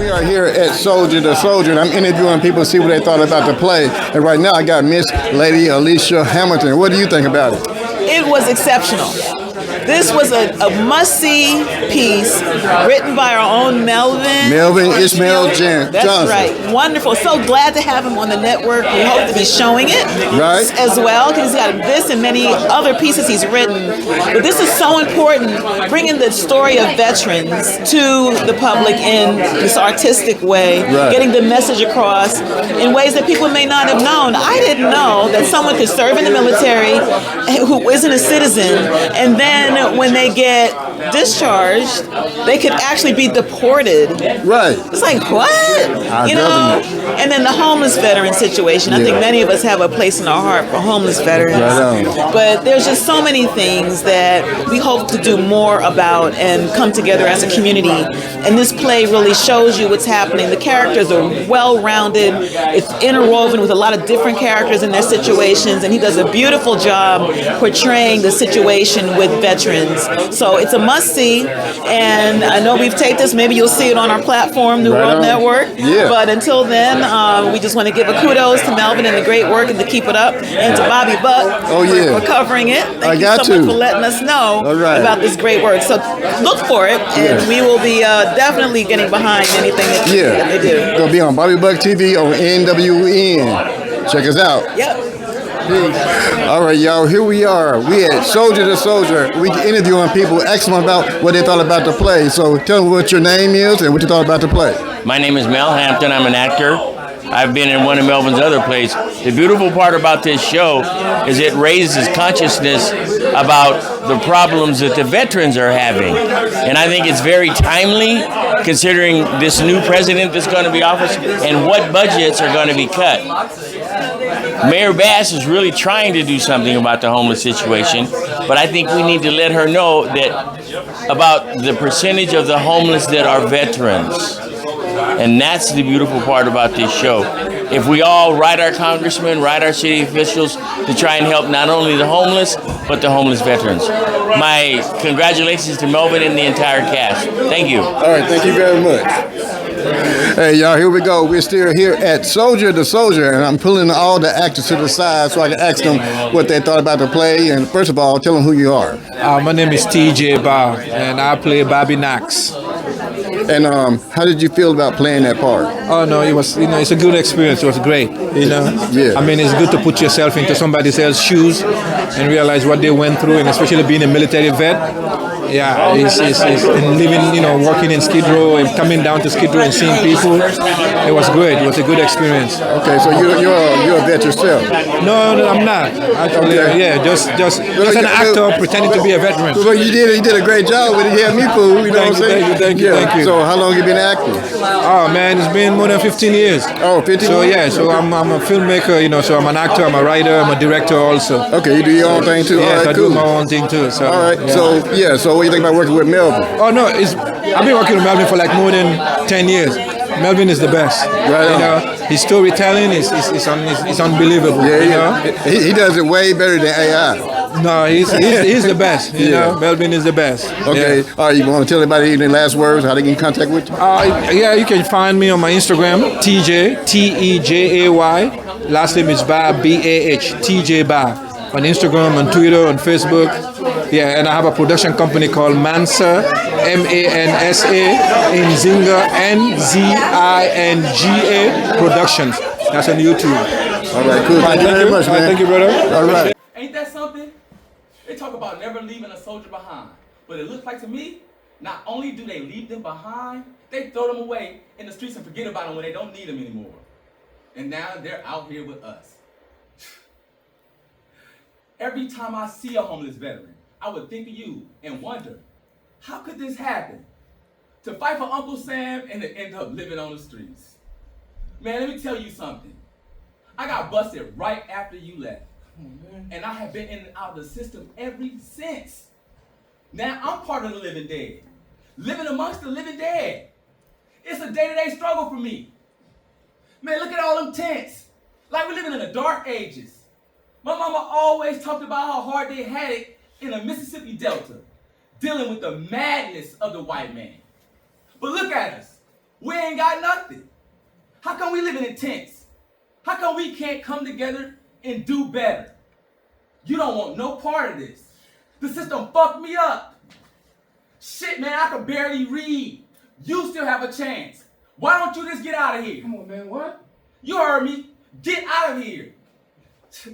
We are here at Soldier to Soldier, and I'm interviewing people to see what they thought about the play. And right now, I got Miss Lady Alicia Hamilton. What do you think about it? It was exceptional. This was a must-see piece written by our own Melvin Ishmael Johnson. That's right. Wonderful. So glad to have him on the network. We hope to be showing it as well, because he's got this and many other pieces he's written. But this is so important, bringing the story of veterans to the public in this artistic way, getting the message across in ways that people may not have known. I didn't know that someone could serve in the military who isn't a citizen, and then when they get discharged, they could actually be deported. Right. It's like, what? And then the homeless veteran situation. I think many of us have a place in our heart for homeless veterans. But there's just so many things that we hope to do more about and come together as a community. And this play really shows you what's happening. The characters are well-rounded. It's interwoven with a lot of different characters and their situations, and he does a beautiful job portraying the situation with veterans. So it's a must-see, and I know we've taped this. Maybe you'll see it on our platform, New World Network. But until then, we just want to give a kudos to Melvin and the great work and to keep it up, and to Bobby Buck for covering it. Thank you so much for letting us know about this great work. So look for it, and we will be definitely getting behind anything that they do. It's going to be on Bobby Buck TV on NWN. Check us out. All right, y'all, here we are. We at Soldier to Soldier. We interviewing people, asking them about what they thought about the play. So tell them what your name is and what you thought about the play. My name is Mel Hampton. I'm an actor. I've been in one of Melvin's other plays. The beautiful part about this show is it raises consciousness about the problems that the veterans are having. And I think it's very timely, considering this new president that's going to be officed and what budgets are going to be cut. Mayor Bass is really trying to do something about the homeless situation, but I think we need to let her know that about the percentage of the homeless that are veterans. And that's the beautiful part about this show. If we all write our congressmen, write our city officials to try and help not only the homeless, but the homeless veterans. My congratulations to Melvin and the entire cast. Thank you. All right, thank you very much. Hey, y'all, here we go. We're still here at Soldier to Soldier, and I'm pulling all the actors to the side so I can ask them what they thought about the play. And first of all, tell them who you are. My name is TJ Barr, and I play Bobby Knox. And how did you feel about playing that part? Oh no, it was, it's a good experience. It was great, I mean, it's good to put yourself into somebody else's shoes and realize what they went through, and especially being a military vet. Yeah, it's and living, working in Skid Row and coming down to Skid Row and seeing people. It was great. It was a good experience. Okay, so you're a vet yourself? No, I'm not. Actually, just an actor pretending to be a veteran. Well, you did a great job with it. You had me fooled. You know what I'm saying? Thank you. So how long have you been acting? Oh man, it's been more than 15 years. Oh, 15 years? So I'm a filmmaker. So I'm an actor. I'm a writer. I'm a director also. Okay, you do your own thing too. Yes, right, I do my own thing too. So, all right. Yeah. So what do you think about working with Melvin? Oh no, I've been working with Melvin for like more than 10 years. Melvin is the best. His storytelling is unbelievable. He does it way better than AI. No, he's the best. Melvin is the best. Okay. All right, you want to tell everybody any last words, how they can contact with you? You can find me on my Instagram, TJ, T-E-J-A-Y. Last name is Bah, B-A-H, TJ Bah. On Instagram, on Twitter, on Facebook. Yeah, and I have a production company called Mansa, M-A-N-S-A, Nzinga, N-Z-I-N-G-A Productions. That's on YouTube. All right, cool. Thank you very much, man. Thank you, brother. All right. Ain't that something? They talk about never leaving a soldier behind. But it looks like to me, not only do they leave them behind, they throw them away in the streets and forget about them when they don't need them anymore. And now they're out here with us. Every time I see a homeless veteran, I would think of you and wonder, how could this happen? To fight for Uncle Sam and to end up living on the streets. Man, let me tell you something. I got busted right after you left. And I have been in and out of the system ever since. Now I'm part of the living dead. Living amongst the living dead. It's a day-to-day struggle for me. Man, look at all them tents. Like we're living in the dark ages. My mama always talked about how hard they had it in the Mississippi Delta, dealing with the madness of the white man. But look at us. We ain't got nothing. How come we living in tents? How come we can't come together and do better? You don't want no part of this. The system fucked me up. Shit, man, I can barely read. You still have a chance. Why don't you just get out of here? Come on, man, what? You heard me. Get out of here.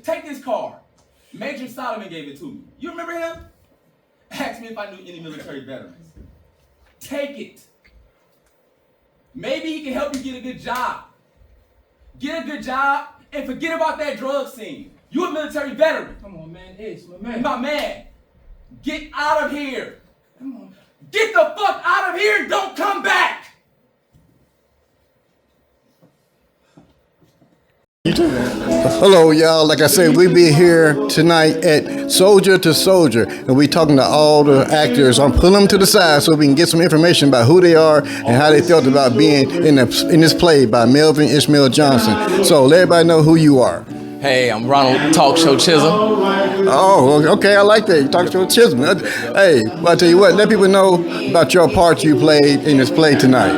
Take this card. Major Solomon gave it to me. You remember him? Asked me if I knew any military veterans. Take it. Maybe he can help you get a good job. Get a good job and forget about that drug scene. You a military veteran. Come on, man. Ace, my man. My man. Get out of here. Come on. Get the fuck out of here and don't come back. Hello, y'all. Like I said, we be here tonight at Soldier to Soldier, and we talking to all the actors. I'm pulling them to the side so we can get some information about who they are and how they felt about being in this play by Melvin Ishmael Johnson. So let everybody know who you are. Hey, I'm Ronald Talk Show Chisholm. Oh, okay. I like that. You talk to Chisholm. Hey, well, I tell you what. Let people know about your part you played in this play tonight.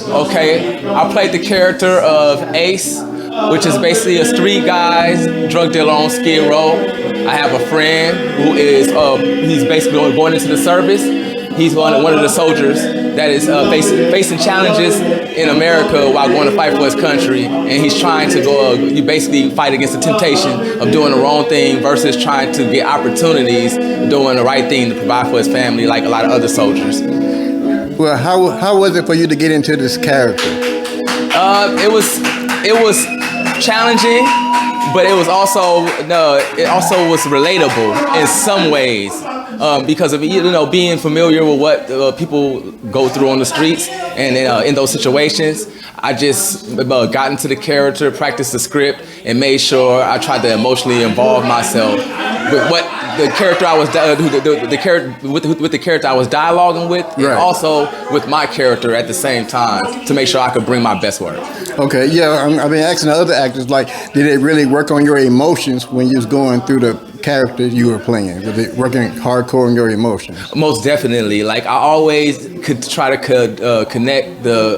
Okay, I played the character of Ace, which is basically a street guy's drug dealer on Skid Row. I have a friend who is he's basically going into the service. He's one of the soldiers that is facing challenges in America while going to fight for his country, and he's trying to you basically fight against the temptation of doing the wrong thing versus trying to get opportunities, doing the right thing to provide for his family, like a lot of other soldiers. Well, how was it for you to get into this character? It was challenging, but it also was relatable in some ways because of being familiar with what people go through on the streets and in those situations. I just got into the character, practiced the script, and made sure I tried to emotionally involve myself with what the character I was with the character I was dialoguing with, right, and also with my character at the same time to make sure I could bring my best work. Okay, yeah, I've been asking the other actors, like, did it really work on your emotions when you was going through the character you were playing? Was it working hardcore on your emotions? Most definitely. Like, I always could try to connect the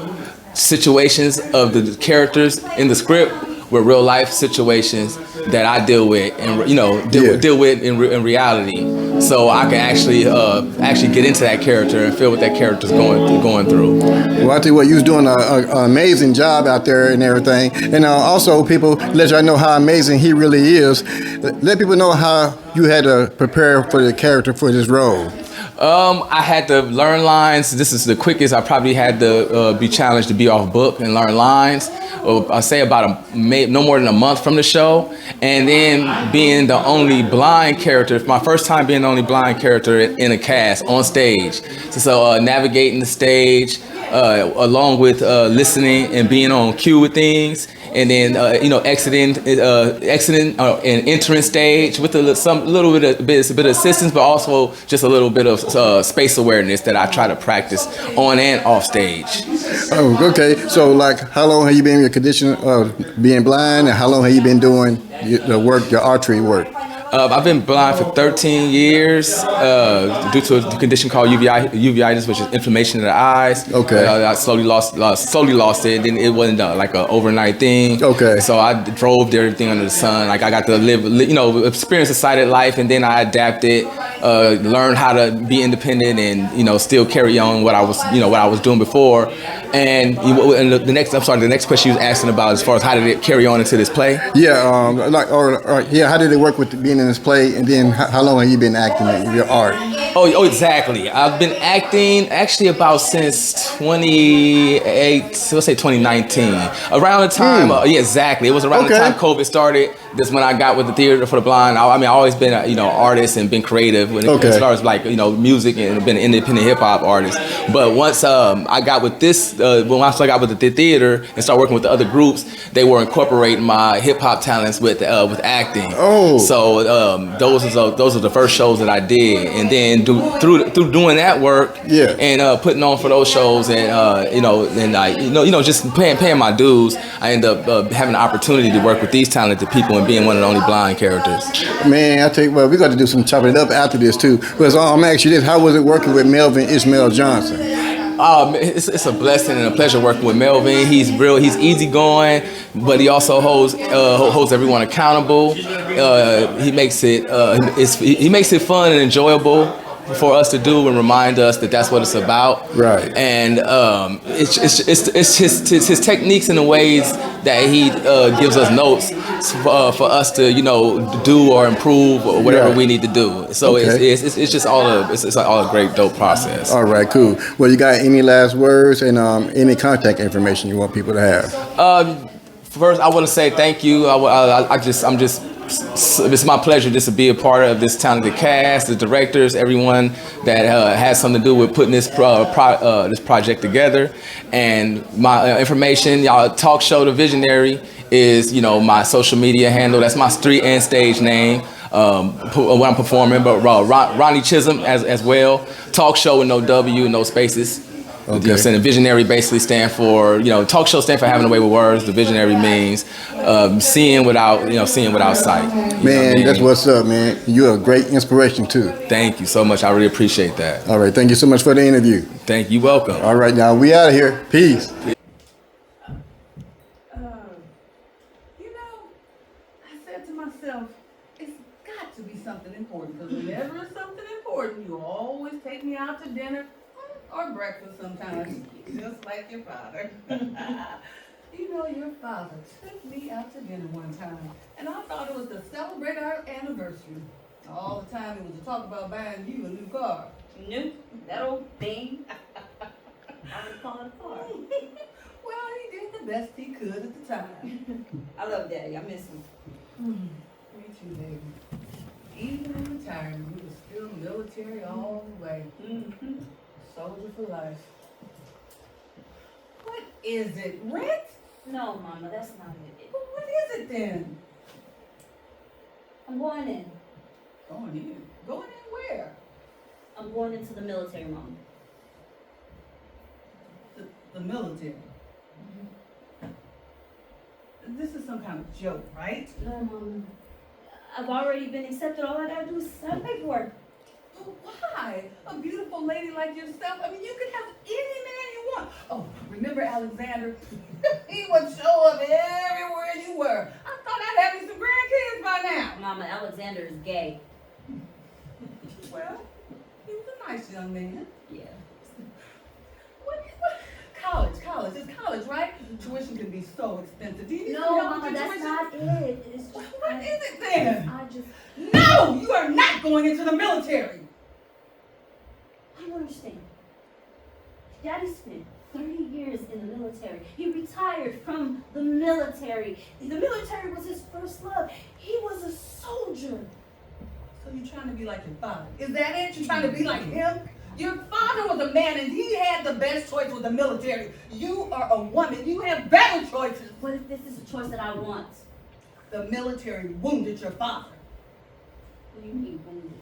situations of the characters in the script with real life situations that I deal with and deal with in reality, so I can actually get into that character and feel what that character's going through. Well, I tell you what, you was doing an amazing job out there and everything, and also people let y'all know how amazing he really is. Let people know how you had to prepare for the character for this role. I had to learn lines. This is the quickest I probably had to be challenged to be off book and learn lines. I say about no more than a month from the show, and then being the only blind character. My first time being the only blind character in a cast on stage. So navigating the stage, along with listening and being on cue with things, and then exiting and entering stage with a little bit of assistance, but also just a little bit of space awareness that I try to practice on and off stage. Oh, okay. So, like, how long have you been in your condition of being blind, and how long have you been doing your archery work? I've been blind for 13 years due to a condition called uveitis, which is inflammation of the eyes. Okay. I slowly lost it. Then it wasn't like an overnight thing. Okay. So I drove everything under the sun. Like, I got to experience a sighted life, and then I adapted, learned how to be independent, and still carry on what I was doing before. And the next question you was asking about as far as how did it carry on into this play? Yeah. How did it work with being in this play, and then how long have you been acting in your art? Oh, exactly. I've been acting actually about since 2019. Around the time, yeah, exactly. It was around the time COVID started. That's when I got with the Theater for the Blind. I've always been an artist and been creative as far as music, and been an independent hip hop artist. But once I got with this, once I got with the theater and started working with the other groups, they were incorporating my hip hop talents with acting. Oh, so those are the first shows that I did, and then through doing that work, yeah, and putting on for those shows, and just paying my dues, I ended up having the opportunity to work with these talented people and being one of the only blind characters. Man, I tell you what, we got to do some chopping it up after this too. Because I'm asking you this: how was it working with Melvin Ishmael Johnson? It's a blessing and a pleasure working with Melvin. He's easygoing, but he also holds everyone accountable. He makes it fun and enjoyable for us to do and remind us that that's what it's about. Right. And it's his techniques and the ways that he gives us notes for us to do or improve or whatever we need to do. So it's just all a great dope process. All right, cool. Well, you got any last words and any contact information you want people to have? First, I want to say thank you. It's my pleasure just to be a part of this talented cast, the directors, everyone that has something to do with putting this project together. And my information, y'all, Talk Show The Visionary is my social media handle. That's my street and stage name when I'm performing. But Ronnie Chisholm as well. Talk Show with no W, no spaces. Okay. The visionary basically stand for, talk show stand for having a way with words. The visionary means seeing without sight. Man, that's what's up, man. You're a great inspiration too. Thank you so much. I really appreciate that. All right, thank you so much for the interview. Thank you. Welcome. All right, now we out of here. Peace. I said to myself, it's got to be something important, because whenever it's something important, you always take me out to dinner. Or breakfast sometimes, just like your father. Your father took me out to dinner one time, and I thought it was to celebrate our anniversary. All the time it was to talk about buying you a new car. Nope, that old thing. I would call it a car. Well, he did the best he could at the time. I love Daddy. I miss him. Me too, baby. Even in retirement, he was still military all the way. Mm-hmm. Soldier for life. What is it? Rent? No, Mama, that's not it. Well, what is it then? I'm going in. Going in? Going in where? I'm going into the military, Mama. The military? This is some kind of joke, right? No, Mama. I've already been accepted. All I gotta do is sign paperwork. But why? A beautiful lady like yourself, you could have any man you want. Oh, remember Alexander? He would show up everywhere you were. I thought I'd have you some grandkids by now. Mama, Alexander is gay. Well, he was a nice young man. Yeah. What? College. It's college, right? Tuition can be so expensive. Do you need No, some help Mama, with your that's tuition? not it. It's just, What is it then? No! You are not going into the military. I don't understand. Daddy spent 30 years in the military. He retired from the military. The military was his first love. He was a soldier. So you're trying to be like your father. Is that it? You're trying to be like him? Your father was a man and he had the best choice with the military. You are a woman. You have better choices. What if this is the choice that I want? The military wounded your father. What do you mean wounded?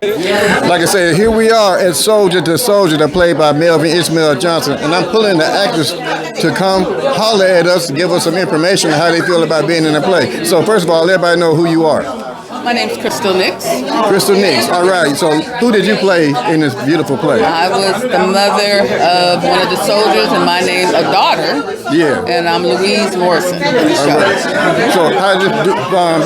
Like I said, here we are at Soldier to Soldier, played by Melvin Ishmael Johnson, and I'm pulling the actors to come holler at us, give us some information on how they feel about being in the play. So first of all, let everybody know who you are. My name's Crystal Nix. Crystal Nix. All right. So who did you play in this beautiful play? I was the mother of one of the soldiers, and my name's a daughter. Yeah. And I'm Louise Morrison in the show. Right. So how did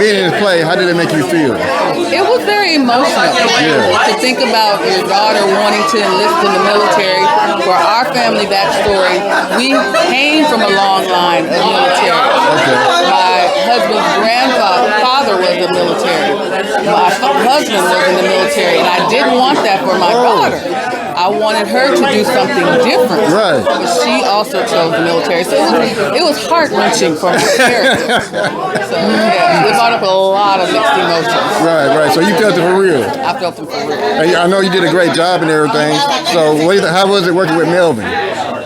being in this play, how did it make you feel? It was very emotional. Yeah. To think about your daughter wanting to enlist in the military. For our family backstory, we came from a long line of military. Okay. My husband's grandfather was a military. My husband was in the military, and I didn't want that for my daughter. I wanted her to do something different. Right. But she also chose the military. So it was heart-wrenching for her character. So, yeah, it brought up a lot of mixed emotions. Right. So you felt it for real? I felt it for real. And I know you did a great job and everything. So how was it working with Melvin?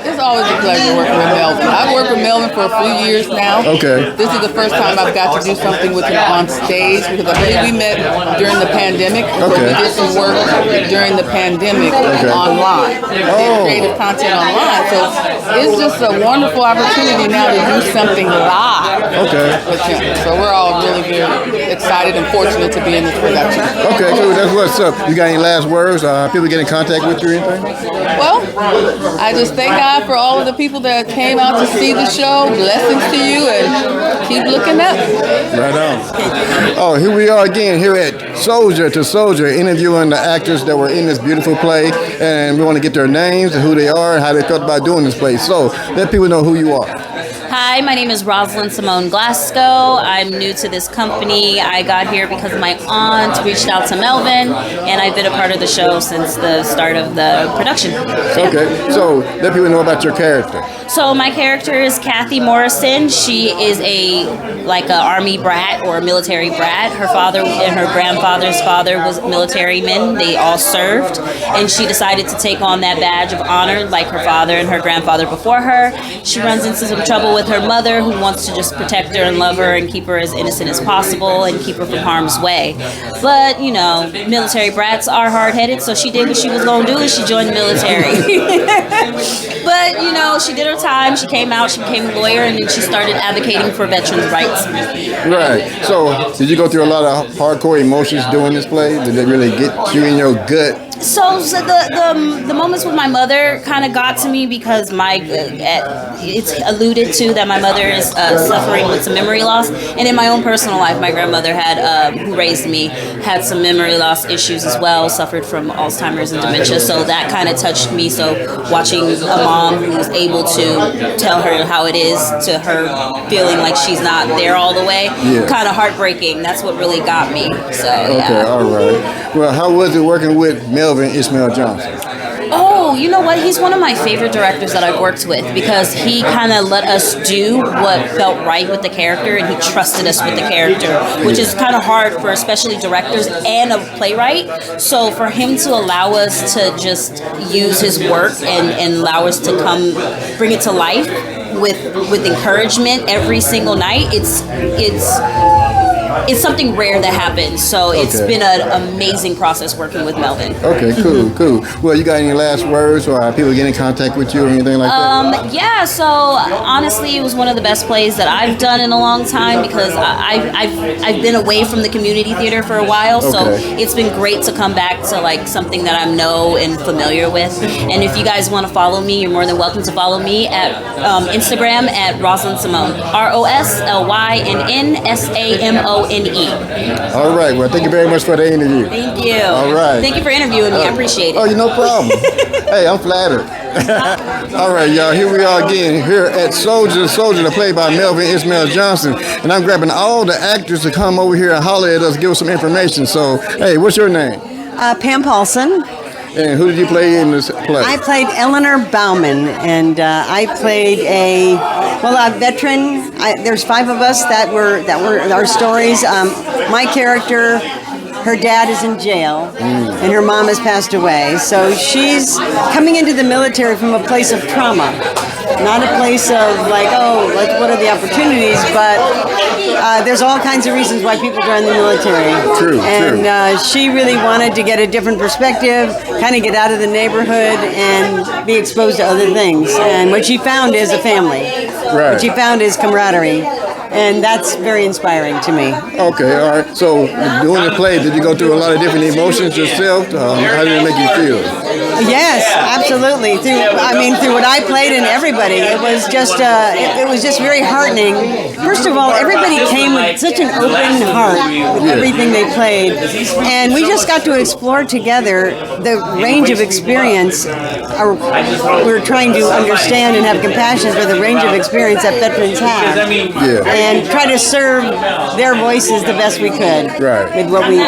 It's always a pleasure working with Melvin. I've worked with Melvin for a few years now. Okay. This is the first time I've got to do something with him on stage because I believe we met during the pandemic. Okay. We did some work during the pandemic online. We did creative content online. So it's just a wonderful opportunity now to do something live with him. So we're all really very excited and fortunate to be in this production. Okay, cool. That's what's up. You got any last words? People get in contact with you or anything? Well, I just thank God for all of the people that came out to see the show. Blessings to you and keep looking up. Right on. Oh, here we are again here at Soldier to Soldier, interviewing the actors that were in this beautiful play, and we want to get their names and who they are and how they felt about doing this play. So let people know who you are. Hi, my name is Rosalind Simone Glasgow. I'm new to this company. I got here because my aunt reached out to Melvin, and I've been a part of the show since the start of the production. Okay, so let people know about your character. So my character is Kathy Morrison. She is a army brat or a military brat. Her father and her grandfather's father was military men. They all served, and she decided to take on that badge of honor like her father and her grandfather before her. She runs into some trouble with her mother, who wants to just protect her and love her and keep her as innocent as possible and keep her from harm's way. But, you know, military brats are hard-headed, so she did what she was going to do and she joined the military. But, you know, she did her time. She came out, she became a lawyer, and then she started advocating for veterans' rights. Right. So, did you go through a lot of hardcore emotions doing this play? Did it really get you in your gut? So the moments with my mother kind of got to me because it's alluded to that my mother is suffering with some memory loss, and in my own personal life, my grandmother who raised me had some memory loss issues as well, suffered from Alzheimer's and dementia. So that kind of touched me. So watching a mom who was able to tell her how it is to her feeling like she's not there all the way, kind of heartbreaking. That's what really got me. So okay, all right. Well, how was it working with Melvin Ishmael Johnson? Oh, you know what? He's one of my favorite directors that I've worked with because he kind of let us do what felt right with the character, and he trusted us with the character, which is kind of hard for especially directors and a playwright. So for him to allow us to just use his work and allow us to come bring it to life with encouragement every single night, it's something rare that happens. So it's been an amazing process working with Melvin. Okay, cool. Well, you got any last words, or people get in contact with you or anything like that? Yeah, so honestly, it was one of the best plays that I've done in a long time because I've been away from the community theater for a while. So it's been great to come back to like something that I know and familiar with. And if you guys want to follow me, you're more than welcome to follow me at Instagram at Rosalind Simone, ROSLYNNSAMONE. All right. Well, thank you very much for the interview. Thank you. All right. Thank you for interviewing me. I appreciate it. Oh, no problem. Hey, I'm flattered. All right, y'all. Here we are again here at Soldier to Soldier, played by Melvin Ishmael Johnson, and I'm grabbing all the actors to come over here and holler at us, give us some information. So, hey, what's your name? Pam Paulson. And who did you play in this play? I played Eleanor Bauman, and I played a veteran. There's 5 of us that were our stories. My character, her dad is in jail, and her mom has passed away. So she's coming into the military from a place of trauma, not a place of like, what are the opportunities, but there's all kinds of reasons why people join the military. True. She really wanted to get a different perspective, kind of get out of the neighborhood and be exposed to other things. And what she found is a family. Right. What she found is camaraderie. And that's very inspiring to me. Okay, all right. So, doing the play, did you go through a lot of different emotions yourself? How did it make you feel? Yes, absolutely. Through what I played and everybody, it was just very heartening. First of all, everybody came with such an open heart with everything they played, and we just got to explore together the range of experience. We're trying to understand and have compassion for the range of experience that veterans have. And try to serve their voices the best we could with what we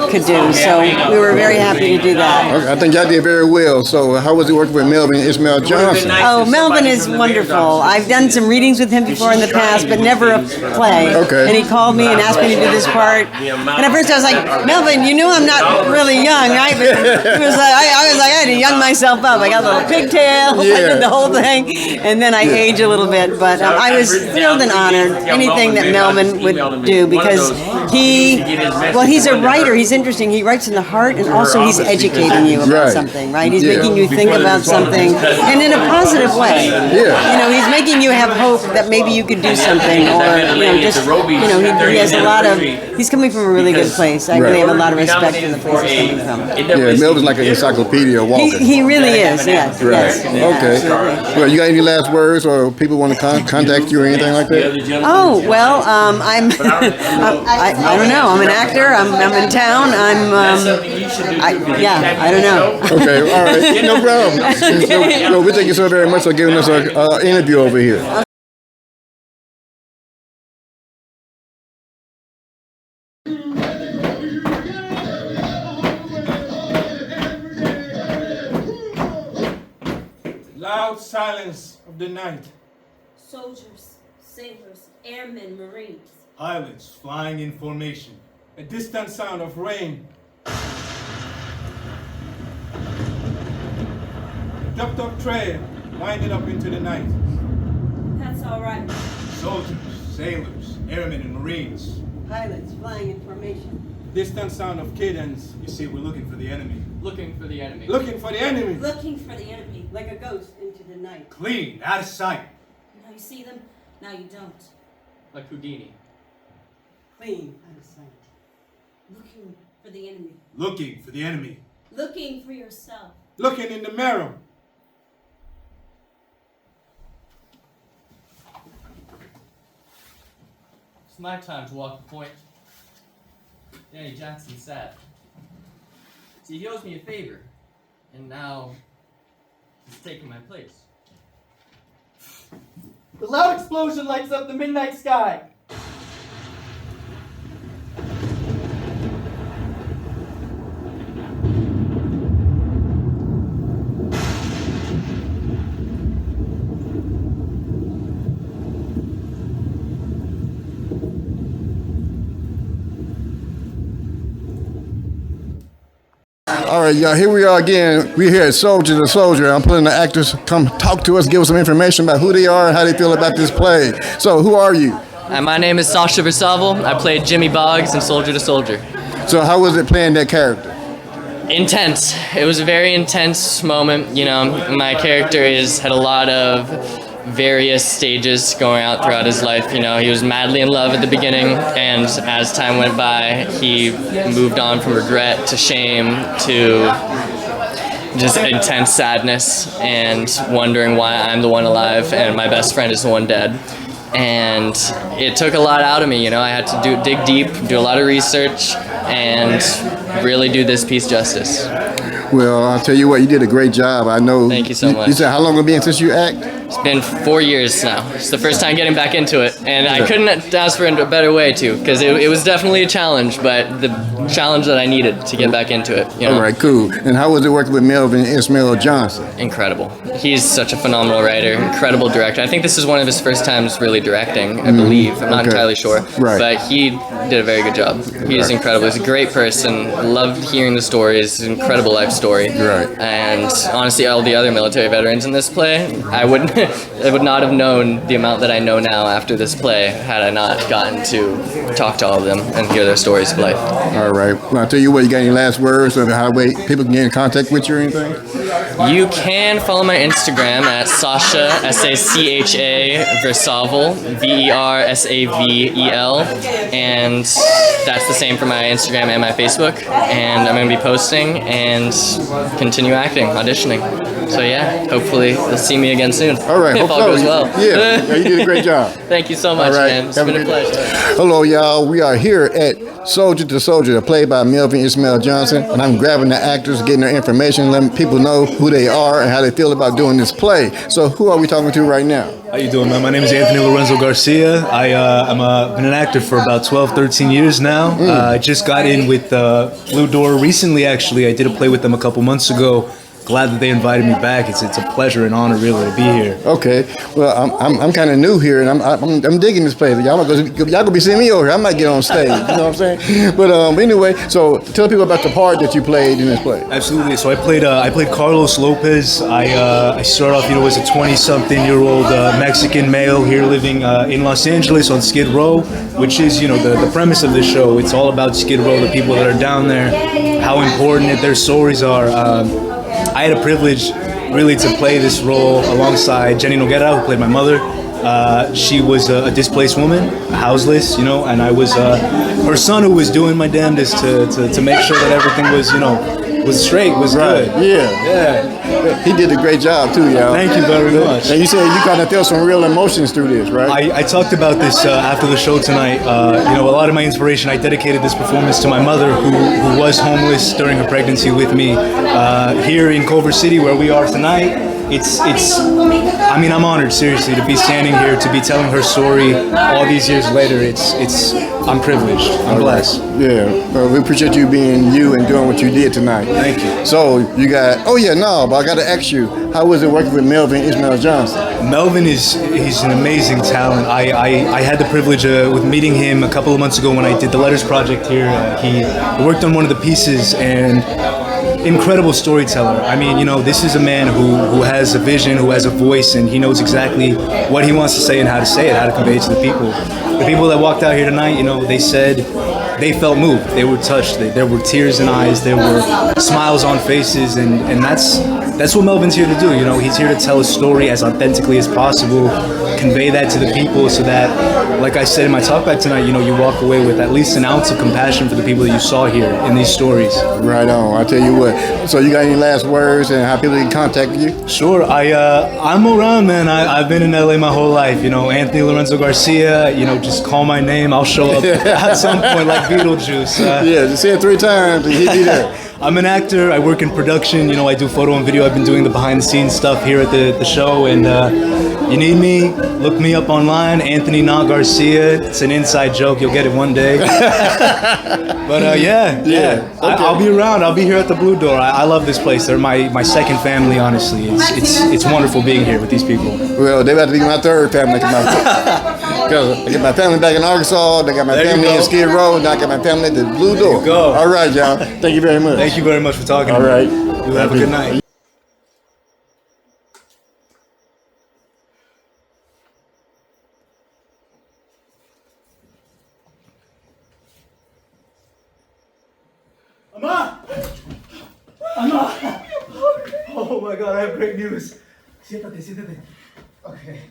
could do. So we were very happy to do that. Okay, I think y'all did very well. So how was it working with Melvin Ishmael Johnson? Oh, Melvin is wonderful. I've done some readings with him before in the past, but never a play. Okay. And he called me and asked me to do this part. And at first I was like, Melvin, you know I'm not really young, right? But he was like, I was like, I had a young myself up. I got a little pigtail. I did the whole thing, and then I age a little bit. But I was thrilled and honored anything that Melvin would do because he's a writer. He's interesting. He writes in the heart, and also he's educating you about something, right? He's making you think about something, and in a positive way. You know, he's making you have hope that maybe you could do something, or he has a lot of. He's coming from a really good place. I really have a lot of respect for the place he's coming from. Yeah, Melvin's like an encyclopedia walking. He really is. Yes. Okay. Well, you got any last words, or people want to contact you or anything like that? Oh well, I don't know. I'm an actor. I'm in town. I don't know. Okay, all right, no problem. So, we thank you so very much for giving us an interview over here. Loud silence of the night. Soldiers, sailors, airmen, Marines. Pilots flying in formation. A distant sound of rain. A tuk-tuk trail winding up into the night. That's all right. Soldiers, sailors, airmen, and Marines. Pilots flying in formation. Distant sound of cadence. You see, we're looking for the enemy. Looking for the enemy. Looking for the enemy. Looking for the enemy. Like a ghost into the night. Clean, out of sight. Now you see them, now you don't. Like Houdini. Clean out of sight. Looking for the enemy. Looking for the enemy. Looking for yourself. Looking in the mirror. It's my time to walk the point. Danny Johnson's sad. See, he owes me a favor, and now he's taking my place. The loud explosion lights up the midnight sky. All right, y'all, here we are again. We're here at Soldier to Soldier. I'm putting the actors come talk to us, give us some information about who they are and how they feel about this play. So, who are you? My name is Sasha Versavel. I played Jimmy Boggs in Soldier to Soldier. So, how was it playing that character? Intense. It was a very intense moment. You know, my character had a lot of various stages going out throughout his life. You know, he was madly in love at the beginning, and as time went by, he moved on from regret to shame to just intense sadness and wondering why I'm the one alive and my best friend is the one dead. And it took a lot out of me, you know. I had to dig deep, do a lot of research, and really do this piece justice. Well, I'll tell you what, you did a great job. I know. Thank you so much. You said how long has it been since you act? It's been 4 years now. It's the first time getting back into it, and I couldn't ask for a better way to, because it was definitely a challenge, but the challenge that I needed to get back into it. You know? All right, cool. And how was it working with Melvin Ishmael Johnson? Incredible. He's such a phenomenal writer, incredible director. I think this is one of his first times really directing, I believe. I'm not entirely sure. Right. But he did a very good job. He's incredible. He's a great person. Loved hearing the stories. Incredible life story. Right. And honestly, all the other military veterans in this play, I would not have known the amount that I know now after this play had I not gotten to talk to all of them and hear their stories of life. All right. Well, I'll tell you what, you got any last words or how people can get in contact with you or anything? You can follow my Instagram at Sasha, S-A-C-H-A, Versavel, V-E-R-S-A-V-E-L, and that's the same for my Instagram and my Facebook, and I'm going to be posting and continue acting, auditioning. So yeah, hopefully you'll see me again soon. All right, if all goes well. Yeah, you did a great job. Thank you so much, man. It's been a pleasure. Hello, y'all. We are here at Soldier to Soldier, played by Melvin Ishmael Johnson, and I'm grabbing the actors, getting their information, letting people know who they are and how they feel about doing this play. So who are we talking to right now? How you doing, man? My name is Anthony Lorenzo Garcia. I've been an actor for about 12, 13 years now. I just got in with Blue Door recently, actually. I did a play with them a couple months ago glad that they invited me back. It's a pleasure and honor, really, to be here. Okay, well, I'm kind of new here, and I'm digging this place. Y'all gonna be seeing me over here. I might get on stage. You know what I'm saying? But anyway, so tell people about the part that you played in this play. Absolutely. So I played Carlos Lopez. I started off, as a 20-something-year-old Mexican male here living in Los Angeles on Skid Row, which is, the premise of this show. It's all about Skid Row, the people that are down there, how important their stories are. I had a privilege, really, to play this role alongside Jenny Noguera, who played my mother. She was a displaced woman, houseless, and I was her son, who was doing my damnedest to make sure that everything was straight, was right. Good. Yeah. He did a great job too, y'all. Thank you very much. And you said you kind of felt some real emotions through this, right? I talked about this after the show tonight. A lot of my inspiration, I dedicated this performance to my mother, who was homeless during her pregnancy with me. Here in Culver City, where we are tonight, I'm honored, seriously, to be standing here, to be telling her story all these years later. I'm privileged. I'm blessed. Yeah, we appreciate you being you and doing what you did tonight. Thank you. So you got, but I got to ask you, how was it working with Melvin Ishmael Johnson? Melvin he's an amazing talent. I had the privilege with meeting him a couple of months ago when I did the Letters Project here. He worked on one of the pieces, and incredible storyteller. This is a man who has a vision, who has a voice, and he knows exactly what he wants to say and how to say it, how to convey it to the people. The people that walked out here tonight, they said they felt moved, they were touched, there were tears in eyes, there were smiles on faces, and that's what Melvin's here to do. He's here to tell a story as authentically as possible, convey that to the people, so that, like I said in my talk back tonight, you walk away with at least an ounce of compassion for the people that you saw here in these stories. Right on. I tell you what. So you got any last words and how people can contact you? Sure. I'm around, man. I've been in LA my whole life. Anthony Lorenzo Garcia. Just call my name. I'll show up at some point, like Beetlejuice. Just say it 3 times and he'll be there. I'm an actor. I work in production. I do photo and video. I've been doing the behind-the-scenes stuff here at the show. And you need me, look me up online, Anthony Not Garcia. It's an inside joke. You'll get it one day. But yeah. Okay. I'll be around. I'll be here at the Blue Door. I love this place. They're my second family, honestly. It's wonderful being here with these people. Well, they about to be my third family. Because I got my family back in Arkansas, they got my family in Skid Row, and I got my family at the Blue Door. There you go. All right, y'all. Thank you very much. Thank you very much for talking to me. All right. You have a good night. Ama! Oh my God, I have great news. Siéntate. Okay.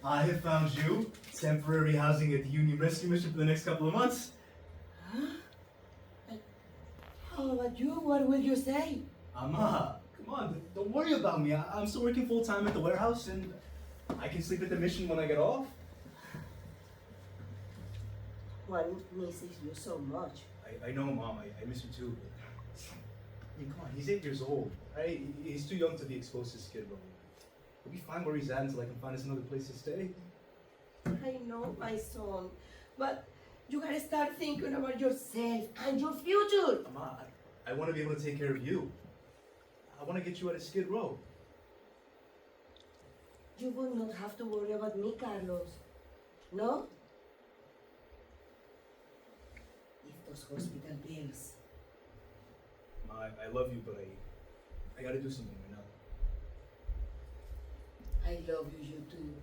I have found you temporary housing at the Union Rescue Mission for the next couple of months. Huh? How about you? What will you say? Ama, come on, don't worry about me. I'm still working full-time at the warehouse, and I can sleep at the mission when I get off. Juan misses you so much. I know, Mom. I miss you too. Come on, he's 8 years old, right? He's too young to be exposed to Skid Row. He'll be fine where he's at until I can find us another place to stay. I know, my son, but you gotta start thinking about yourself and your future. Mama, I want to be able to take care of you. I want to get you out of Skid Row. You will not have to worry about me, Carlos. No? If those hospital bills. Ma, I love you, but I got to do something right now. I love you too.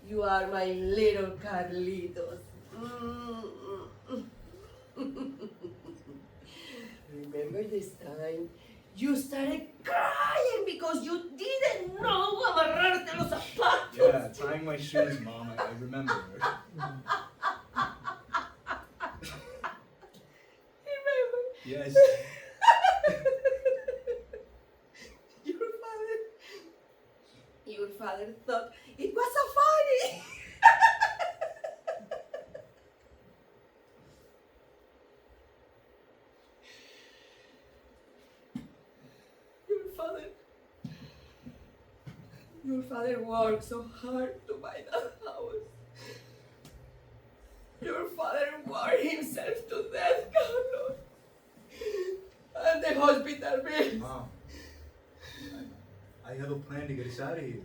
You are my little Carlitos. Remember this time you started crying because you didn't know amarrarte los zapatos. Yeah, tying my shoes, Mom. I remember. Remember? Yes. Your father thought it was so funny. Your father worked so hard to buy that house. Your father wore himself to death, Carlos. And the hospital bills. Mom. I have a plan to get us out of here.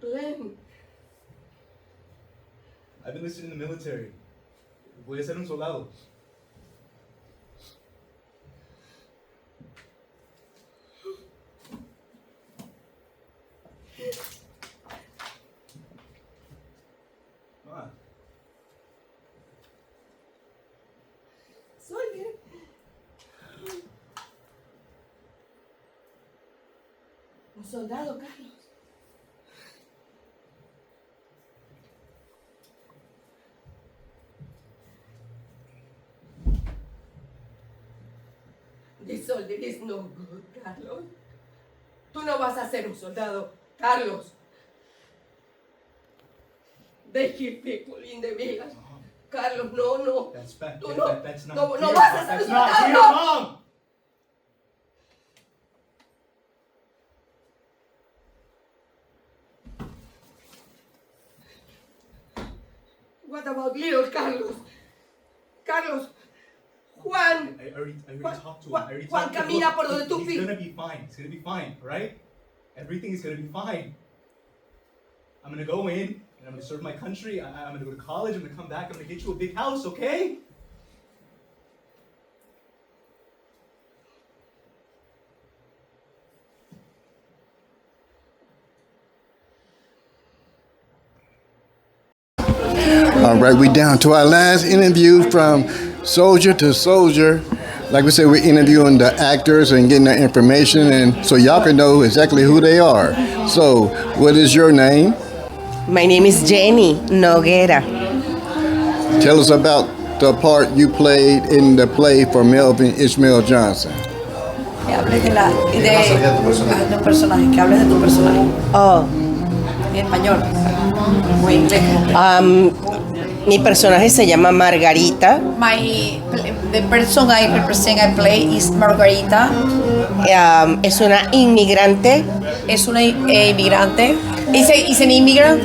Plan. I've been enlisted in the military. Voy a ser un soldado. Soy un soldado, Carlos. This soldier is no good, Carlos. Tú no vas a ser un soldado, Carlos. They kill people in the village. Carlos, no. That's bad. Tú no, That's not no, here. no vas a ser That's un not here, soldado. Mom! What about little Carlos? Carlos, Juan. I already talked to him. I already Juan talked to him. camina Look, por donde tú he's gonna be fine. He's gonna be fine, alright? Everything is gonna be fine. I'm gonna go in, and I'm gonna serve my country. I'm gonna go to college. I'm gonna come back. I'm gonna get you a big house, okay? All right, we down to our last interview from soldier to soldier. Like we said, we're interviewing the actors and getting their information, and so y'all can know exactly who they are. So, what is your name? My name is Jenny Noguera. Tell us about the part you played in the play for Melvin Ishmael Johnson. Que hables de un personaje, que hables de tu personaje. Oh. En español. O en inglés. Mi personaje se llama Margarita. The person I represent, I play is Margarita. Es una inmigrante. Es una inmigrante. Is an immigrant.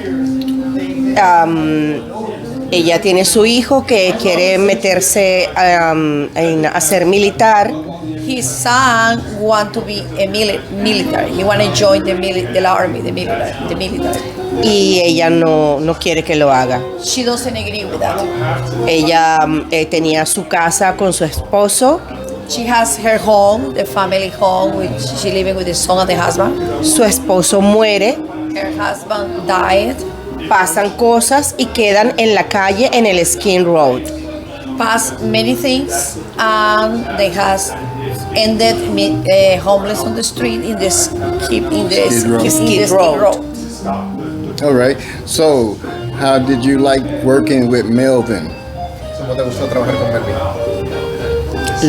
Ella tiene su hijo que quiere meterse a ser militar. His son want to be a military. He want to join the army, the military. Y ella no quiere que lo haga. She doesn't agree with that. Ella tenía su casa con su esposo. She has her home, the family home, which she living with the son and the husband. Su esposo muere. Her husband died. Pasan cosas y quedan en la calle en el Skin Road. Pass many things and they has ended homeless on the street in the Skid Road. All right. So, how did you like working with Melvin? ¿Cómo te gustó trabajar con Melvin?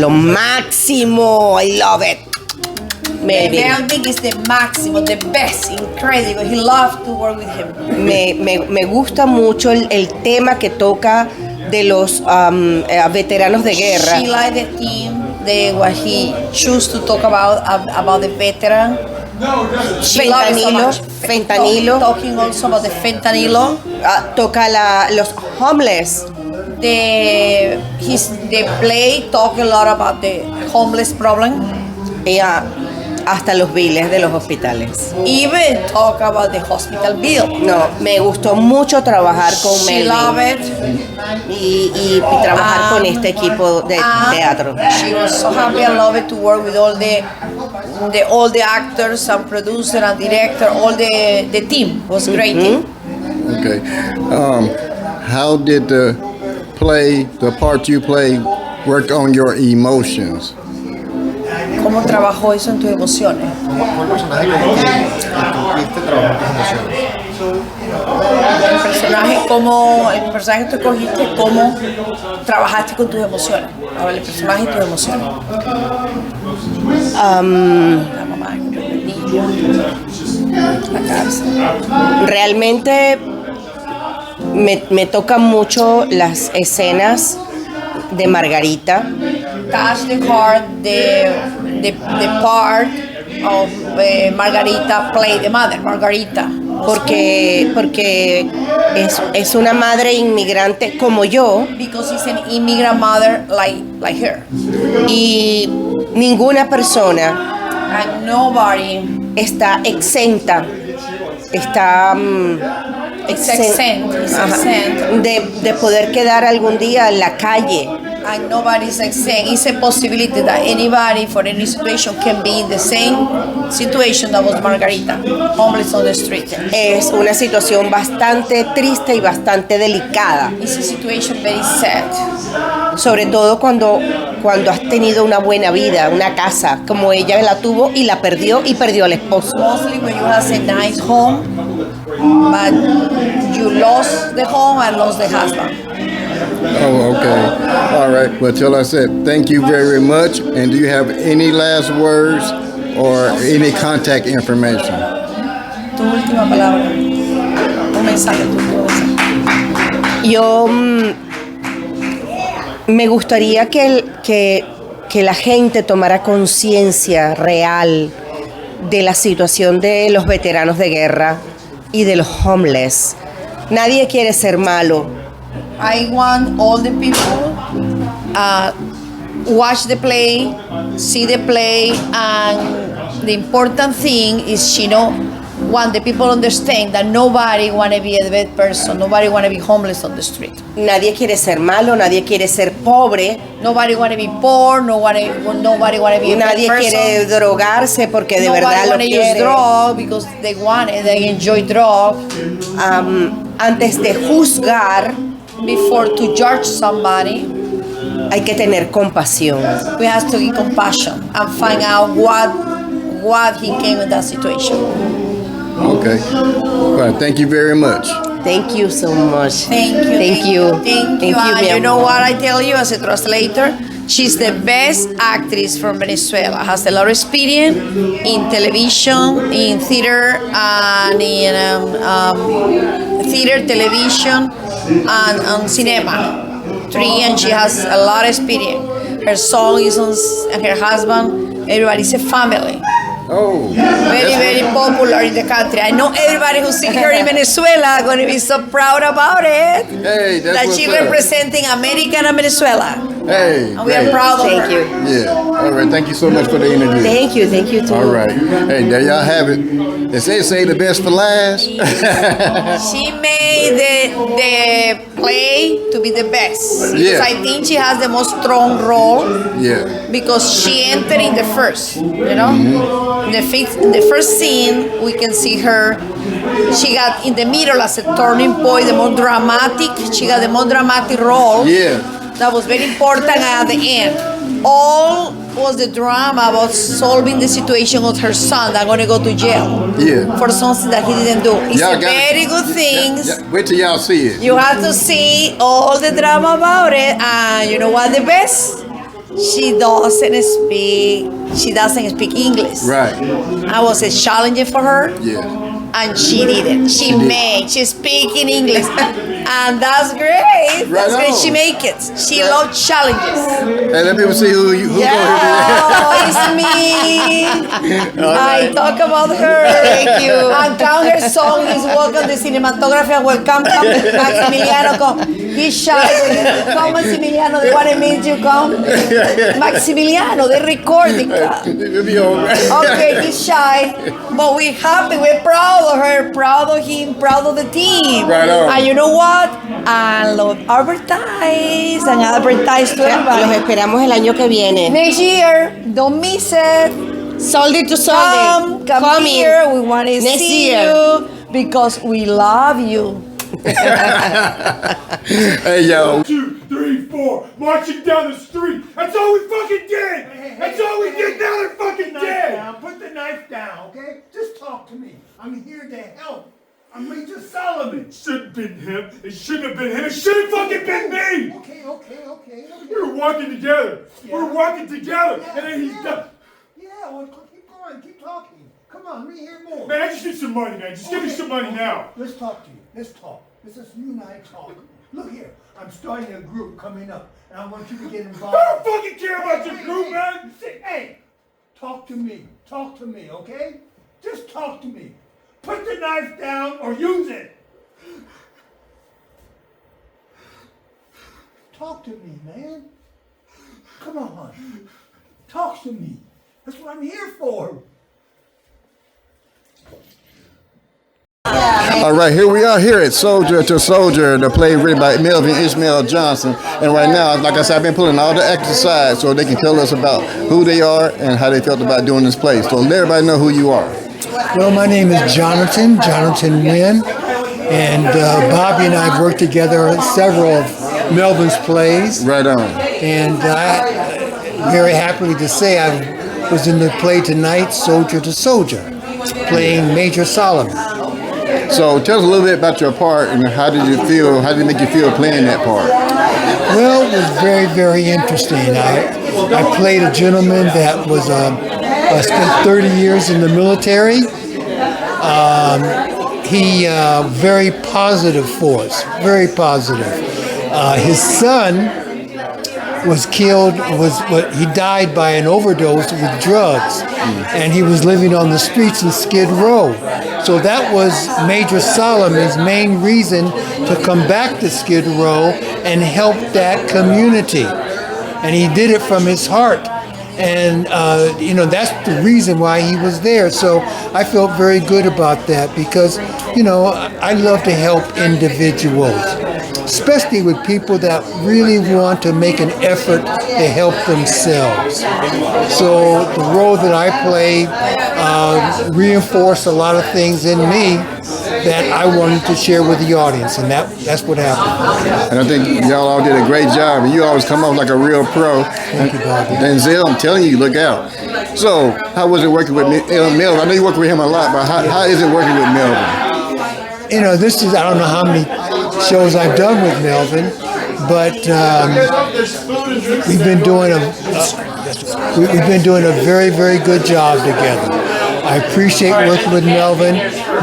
Lo máximo. I love it. Melvin is the máximo, the best, incredible. He loved to work with him. Me gusta mucho el tema que toca de los veteranos de guerra. She liked the theme, what he chose to talk about the veteran. Fentanilo. Talking also about the fentanilo. Toca los homeless. The play talk a lot about the homeless problem. Hasta los biles de los hospitales. Even talk about the hospital bill. No, me gustó mucho trabajar con Melvin. She loved it. Y trabajar con este equipo de teatro. She was so happy and loved to work with all the actors and producer and director, all the team. It was a great team. Okay. How did the part you played, work on your emotions? ¿Cómo trabajó eso en tus emociones? ¿Cuál personaje que cumpliste trabajó tus emociones? El personaje que tú cogiste, ¿cómo trabajaste con tus emociones? A ver, el personaje y tus emociones. Realmente me tocan mucho las escenas de Margarita. Touch the heart, the part of Margarita, play the mother, Margarita. Porque es una madre inmigrante como yo. Because it's an immigrant mother like her. Y ninguna persona And nobody está exenta, está is exempt, de poder quedar algún día en la calle. And nobody is exempt. It's a possibility that anybody for any situation can be in the same situation that was Margarita, homeless on the street. Es una situación bastante triste y bastante delicada. It's a situation very sad. Sobre todo cuando has tenido una buena vida, una casa, como ella la tuvo y la perdió y perdió al esposo. Mostly when you have a nice home, but you lost the home and lost the husband. Oh, okay. All right. Well, till I said, thank you very much. And do you have any last words or any contact information? Tu última palabra. Un mensaje. Yo me gustaría que la gente tomara conciencia real de la situación de los veteranos de guerra y de los homeless. Nadie quiere ser malo. I want all the people watch the play, see the play, and the important thing is, want the people understand that nobody want to be a bad person, nobody want to be homeless on the street. Nadie quiere ser malo, nadie quiere ser pobre. Nobody want to be poor, nobody want to be a bad person. Nadie quiere drogarse porque de verdad lo quiere. Nobody want to use drugs because they want it, they enjoy drugs. Antes de juzgar, before to judge somebody, hay que tener compasión. We have to give compassion and find out what he came in that situation. Okay. All right. Thank you very much. Thank you so much. Thank you. And you know what I tell you as a translator? She's the best actress from Venezuela. Has a lot of experience in television, in theater, and in theater, television, and cinema. And she has a lot of experience. Her song is on, and her husband, everybody's a family. Oh, very popular in the country. I know everybody who sees her in Venezuela are going to be so proud about it. Hey, that's that what's she's up. Representing America and Venezuela. Hey, and we are proud of her. Thank you. Yeah. All right. Thank you so much for the interview. Thank you too. All right. Hey, there y'all have it. They say the best for last. She made the play to be the best. Because Yeah. I think she has the most strong role. Yeah. Because she entered in the first, In the first scene, we can see her. She got in the middle as a turning point, the more dramatic. She got the more dramatic role. Yeah. That was very important at the end. All was the drama about solving the situation with her son that going to go to jail. Yeah. For something that he didn't do. It's Y'all a got very it. good thing. Yeah. Wait till y'all see it. You have to see all the drama about it, and you know what the best? She doesn't speak English. Right. I was a challenge for her. Yeah. And she did it. She speak in English. And that's great. Right That's great. on. She make it. She loves challenges. Hey, let people see who It's me. I talk about her. Thank you. And count her song is welcome the cinematographer. Welcome, Maximiliano. Come. He's shy. Come, Maximiliano. They want to meet you. Come. Maximiliano, the recording. Okay, he's shy. But we're happy. We're proud of her, proud of him, proud of the team. Right on. And you know what? And love advertise and advertise to Los everybody. esperamos el año que viene. Next year, don't miss it. Soldi to Soldi. Come here. We want to Next see year. you because we love you. Hey, yo. 2, 3, 4, marching down the street. That's all we fucking did. That's all we did. Now they're fucking dead. Put the knife down, okay? Just talk to me. I'm here to help. I'm Major Solomon. Shouldn't have been him. It shouldn't have been him. It should have fucking been me. Okay. We were walking together. Yeah. We were walking together, and then he's done. Yeah, well, keep going. Keep talking. Come on, let me hear more. Man, I just need some money, man. Just give me some money now. Let's talk to you. Let's talk. This is you and I talk. Look here. I'm starting a group coming up, and I want you to get involved. I don't fucking care about your group, man. Hey, talk to me. Talk to me, okay? Just talk to me. Put the knife down or use it. Talk to me, man. Come on. Talk to me. That's what I'm here for. All right, here we are here at Soldier to Soldier, the play written by Melvin Ishmael Johnson. And right now, like I said, I've been pulling all the actors aside so they can tell us about who they are and how they felt about doing this play. So let everybody know who you are. Well, my name is Jonathan Wynn, and Bobby and I have worked together on several of Melvin's plays. Right on. And I very happily to say I was in the play tonight, Soldier to Soldier, playing Major Solomon. So tell us a little bit about your part and how did you feel, how did it make you feel playing that part? Well, it was very, very interesting. I played a gentleman that was spent 30 years in the military. He very positive force, very positive. His son was killed, he died by an overdose with drugs, and he was living on the streets in Skid Row. So that was Major Solomon's main reason to come back to Skid Row and help that community. And he did it from his heart. And, that's the reason why he was there. So I felt very good about that because, I love to help individuals, especially with people that really want to make an effort to help themselves. So the role that I played reinforced a lot of things in me that I wanted to share with the audience, and that's what happened. And I think y'all all did a great job, and you always come off like a real pro. Thank you, Bobby. Denzel, I'm telling you, look out. So, how was it working with Melvin? I know you work with him a lot, but how is it working with Melvin? I don't know how many shows I've done with Melvin, but we've been doing a very, very good job together. I appreciate working with Melvin.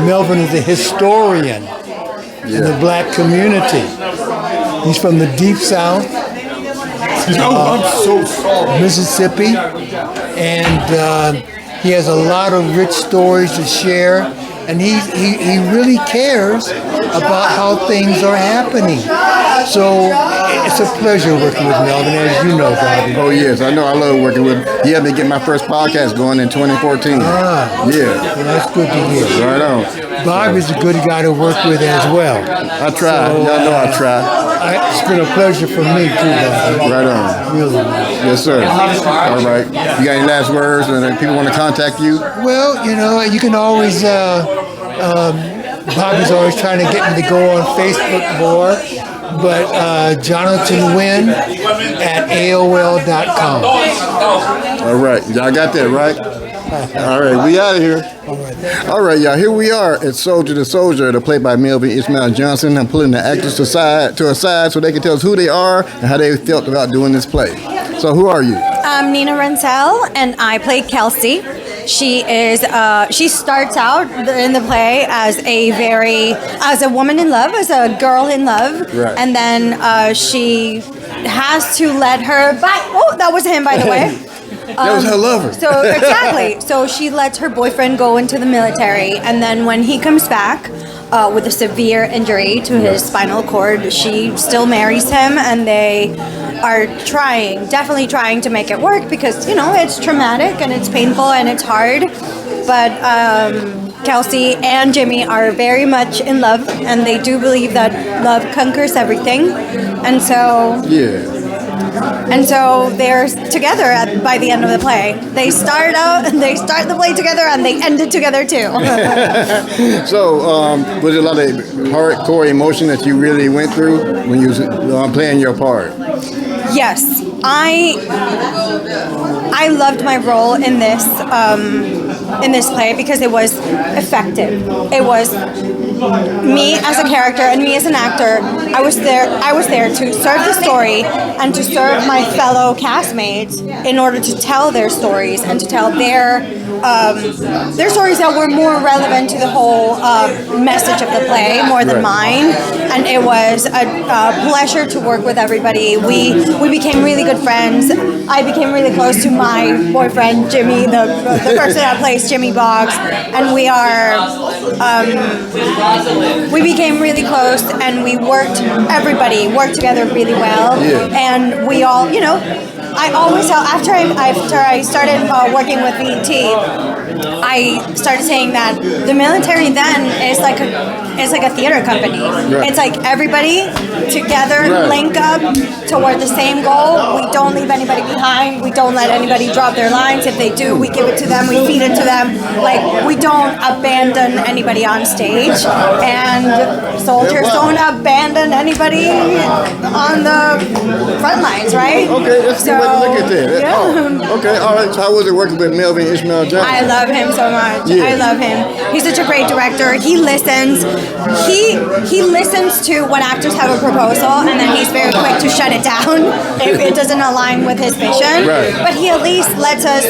Melvin is a historian in the black community. He's from the Deep South, Mississippi, and he has a lot of rich stories to share. And he really cares about how things are happening. So it's a pleasure working with Melvin, as you know, Bobby. Oh, yes, I know. I love working with him. He helped me get my first podcast going in 2014. Yeah. Well, that's good to hear. Right on. Bobby's a good guy to work with as well. I try. So, y'all know I try. It's been a pleasure for me, too, Bobby. Right on. Really. Yes, sir. All right. You got any last words and people want to contact you? Well, you can always... Bobby's always trying to get me to go on Facebook more, but Jonathan Wynn at AOL.com. All right, y'all got that right? All right, we out of here. All right, y'all, here we are at Soldier to Soldier, the play by Melvin Ishmael Johnson. I'm pulling the actors to a side so they can tell us who they are and how they felt about doing this play. So who are you? I'm Nina Rentel, and I play Kelsey. She starts out in the play as a woman in love, as a girl in love, right. And then she has to let her that was him, by the way. That was her lover. So exactly. So she lets her boyfriend go into the military, and then when he comes back with a severe injury to his spinal cord, she still marries him, and they are definitely trying to make it work because, it's traumatic and it's painful and it's hard. But Kelsey and Jimmy are very much in love, and they do believe that love conquers everything. And so... Yeah. And so they're together by the end of the play. They start the play together, and they end it together too. So, was it a lot of hardcore emotion that you really went through when you was playing your part? Yes, I loved my role in this play because it was effective. It was me as a character and me as an actor. I was there to serve the story and to serve my fellow castmates in order to tell their stories and to tell their stories that were more relevant to the whole message of the play more than mine. And it was a pleasure to work with everybody. We became really good friends. I became really close to my boyfriend Jimmy, the person that plays Jimmy Boggs, and we became really close, and everybody worked together really well. Yeah. And we all, I always tell after I started working with VT, I started saying that the military then is like a theater company. Right. It's like everybody together link up toward the same goal. We don't leave anybody behind. We don't let anybody drop their lines. If they do, we give it to them. We feed it to them. Like, we don't abandon anybody on stage, and soldiers don't abandon anybody on the front lines, right? Okay, that's a good way to look at that. Yeah. Oh, okay, all right. So how was it working with Melvin Ishmael Johnson? I love him so much. Yeah. I love him. He's such a great director. He listens. He listens to when actors have a proposal, and then he's very quick to shut it down if it doesn't align with his vision. Right. But he at least lets us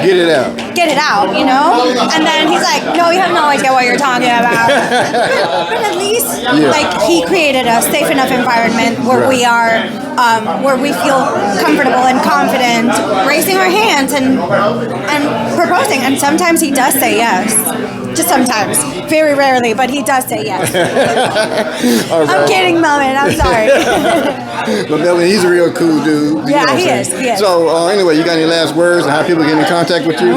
Get it out. get it out, you know? And then he's like, no, you have no idea what you're talking about. but at least, like, he created a safe enough environment where we are, where we feel comfortable and confident raising our hands and proposing. And sometimes he does say yes. Just sometimes. Very rarely, but he does say yes. All right. I'm kidding, Melvin. I'm sorry. But Melvin, he's a real cool dude. Yeah, what I'm he saying? is, he is. So anyway, you got any last words on how people get in contact with you?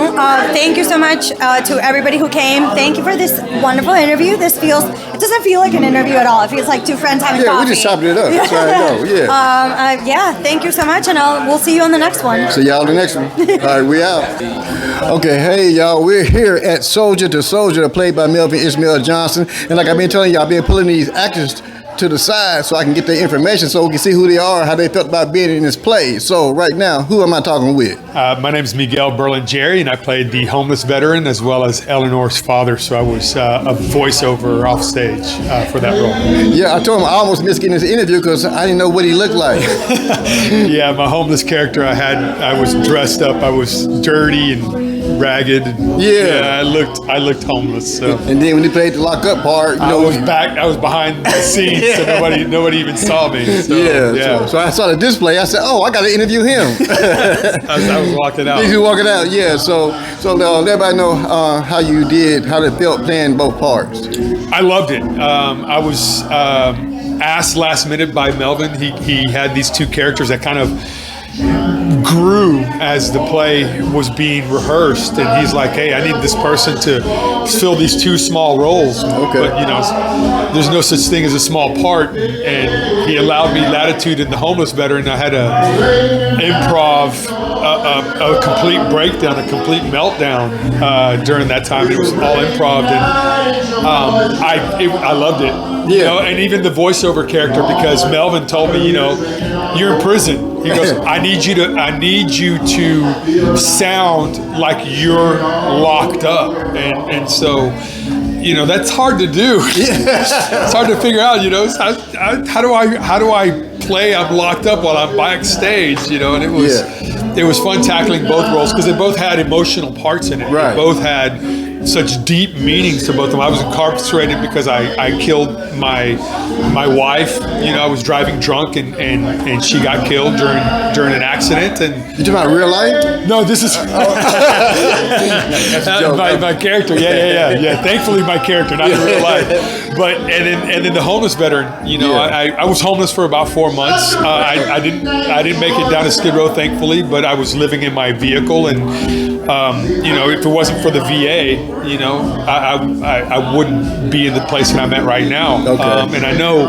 Thank you so much to everybody who came. Thank you for this wonderful interview. It doesn't feel like an interview at all. It feels like two friends having coffee. Yeah, we just chopped it up. That's how I know. Yeah, thank you so much, and we'll see you on the next one. See y'all the next one. All right, we out. Okay, hey y'all, we're here at Soldier to Soldier, played by Melvin Ishmael Johnson. And like I've been telling y'all, I've been pulling these actors to the side so I can get their information so we can see who they are, how they felt about being in this play. So right now, who am I talking with? My name is Miguel Berlingeri, and I played the homeless veteran as well as Eleanor's father. So I was a voiceover off stage for that role. Yeah, I told him I almost missed getting this interview because I didn't know what he looked like. Yeah, my homeless character, I was dressed up. I was dirty and ragged. And, I looked homeless. So. And then when you played the lock up part, I was behind the scenes, so nobody even saw me. So, So I saw the display. I said, "Oh, I got to interview him." I was walking out. You walking out, yeah. So let everybody know how it felt playing both parts. I loved it. I was asked last minute by Melvin. He had these two characters that kind of grew as the play was being rehearsed, and he's like, "Hey, I need this person to fill these two small roles." Okay. But there's no such thing as a small part, and he allowed me latitude in the homeless veteran. I had a improv, a complete breakdown, a complete meltdown during that time. It was all improv, and I loved it. And even the voiceover character, because Melvin told me, you're in prison. He goes, I need you to sound like you're locked up, and so, that's hard to do. It's hard to figure out. How do I play? I'm locked up while I'm backstage. And it was fun tackling both roles because they both had emotional parts in it. Right. They both had such deep meanings to both of them. I was incarcerated because I killed my wife. I was driving drunk and she got killed during an accident. And you talking about real life? No, this is my character. Yeah. Thankfully, my character, not in real life. But and then the homeless veteran. I was homeless for about 4 months. I didn't make it down to Skid Row, thankfully, but I was living in my vehicle, and if it wasn't for the VA, I wouldn't be in the place that I'm at right now. Okay. And I know